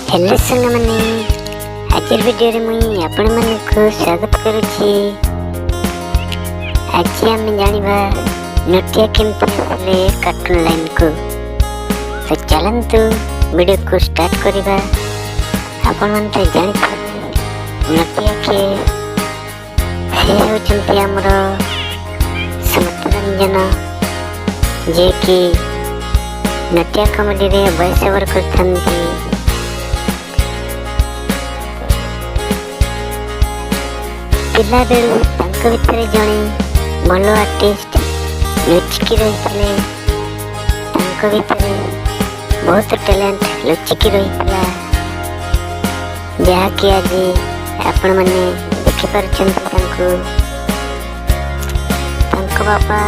Hello संग मैंने आज वीडियो रे मुई आपण मन को स्वागत करुछि। आज आम जानिबा नोटिया केमती आसले कार्टून लाइन को। तो चलंतु वीडियो को स्टार्ट करिबा। आपण मन तो जानि नोटिया के से होचंती हमर समतरंजन जे कि नोटिया कॉमेडी रे वॉइस ओवर करथंती। पिला बेलू तांक भितर जणे भल आर्टिस्ट लुचिकी रही। तांक भितर बहुत टैलेंट लुचिकी रही, जहाँकि आज आपण मैंने देखिपार। बापा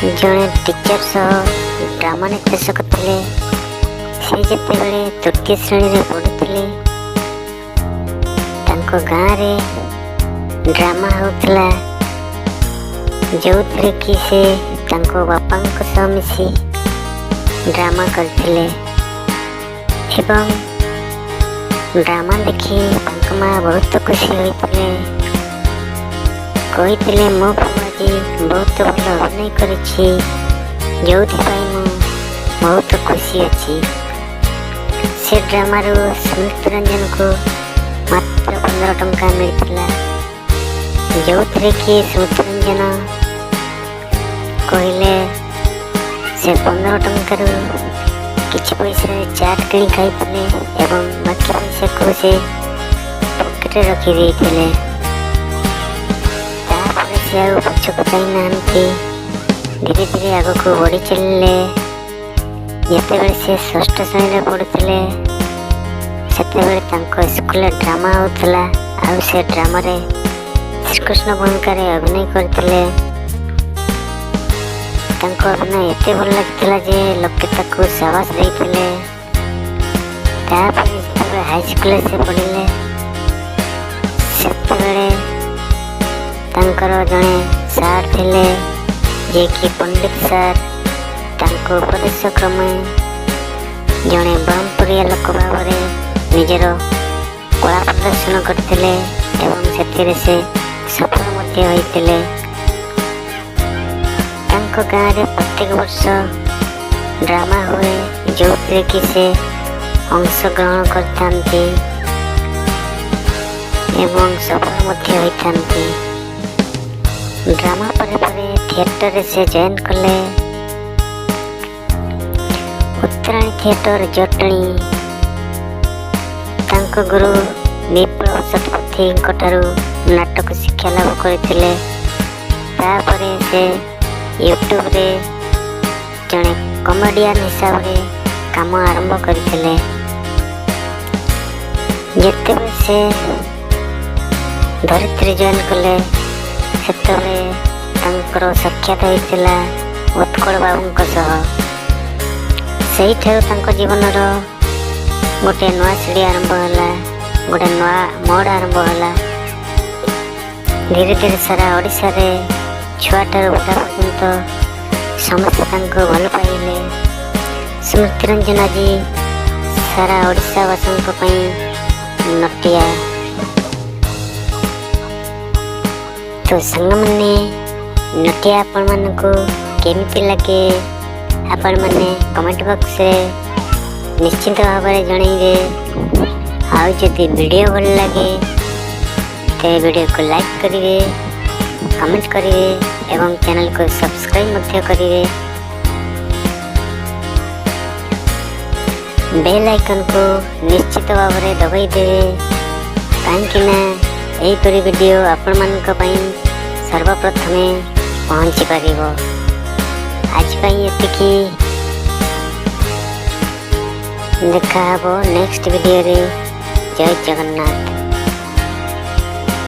जड़े टीचर सह ड्रामा निर्देशक थे। से जितेबले तृतीय श्रेणी में पढ़ुले गाँव रे ड्रामा होता जो कि से बापा सह मिसी ड्रामा करथिले एवं ड्रामा देखी माँ बहुत खुशी होते। कही मो पुआ जी बहुत भल अभिनय करिछि, जो बहुत खुशी अच्छी। से ड्रामा स्मृतिरंजन को मात्र 15 टंका मिलता, जो कि स्मृतिरंजन कहले से 15 टंकार किछि पैसा चाट किणी खाइथिले एवं बाकी पैसा को से पॉकेट रखी देइथिले। से पछक चाहना धीरे धीरे आग को बढ़ी चलिए। जितेबले से 6ठ श्रेणी में पढ़ुले से स्कूल ड्रामा होता। आ से ड्रामा रे श्रीकृष्ण भूमिका अभिनय करते। अभिनय एत भल लगी जे लोके साहस देते। हाईस्कूल से पढ़िले से जड़े सार थे जे कि पंडित सार उपदेश क्रमे जड़े ब्रह्मपुरिया लोक भाव निजर कला प्रदर्शन करते एवं से सफल होते। गाँव में प्रत्येक वर्ष ड्रामा हुए जो कि से अंश ग्रहण करते एवं सफल होते। ड्रामा परे परे थिएटर से जॉइन कले उत्तराणी थिएटर जटणी। गुरु विप्लव शतपथी नाटक शिक्षा लाभ करते। से यूट्यूब रे जड़े कॉमेडियन हिसाब से काम आरंभ करते। जितेबले से धरित्री जॉइन कले से साक्षात होता उत्कल बाबू से जीवन गोटे नुआ सीढ़ी आरंभ है, गोटे नुआ मोड़ आरंभ है। धीरे धीरे सारा ओडिशा रे छुआटार बुढ़ा पर्यंत समस्ते भल पाइले। स्मृतिरंजन आज सारा ओडिशावासी नटिया। तो संग मैंने नटिया आपण मन को केमती लगे आपण मैंने कमेंट बॉक्स रे निश्चिंत भाव में जनइबे। आउ जदि वीडियो भल लगे तो वीडियो को लाइक करिवे, कमेंट करिवे एवं चैनल को सब्सक्राइब मध्य करिवे। बेल आइकन को निश्चित भाव में दबाई देवे, कहीं यहीपरी वीडियो आपण मानक पई सर्वप्रथमे पहुँची पारिबो। आज पई एतिकी, देखा हबो नेक्स्ट वीडियो रे। जय जगन्नाथ।